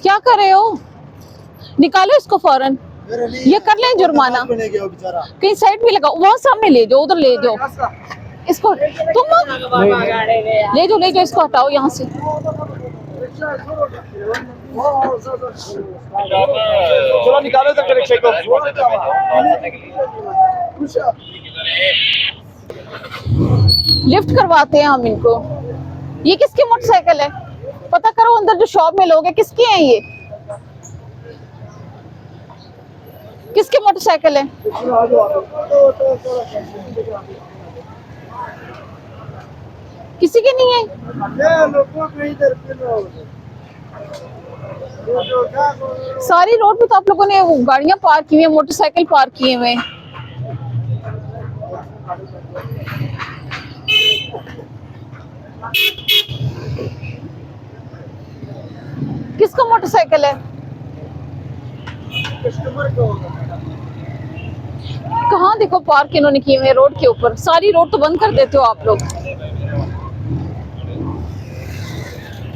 क्या कर रहे हो? निकालो इसको फौरन। ये कर लें जुर्माना। कहीं साइड भी लगाओ, वहाँ सामने ले जाओ, उधर ले जाओ इसको। तुम ले जाओ इसको, हटाओ यहाँ से। चलो निकालो तक रिक्शे को। लिफ्ट करवाते हैं हम इनको। ये किसकी मोटरसाइकिल है? पता करो अंदर जो शॉप में लोग हैं, किसकी हैं ये? किसकी मोटरसाइकिल है? किसी की नहीं है। सारी रोड पे तो आप लोगों ने गाड़ियां पार्क की हुई है, मोटरसाइकिल पार्क किए हुए हैं। किसका मोटरसाइकिल है? कहाँ देखो पार्क इन्होंने किए हुए रोड के ऊपर। सारी रोड तो बंद कर देते हो आप लोग।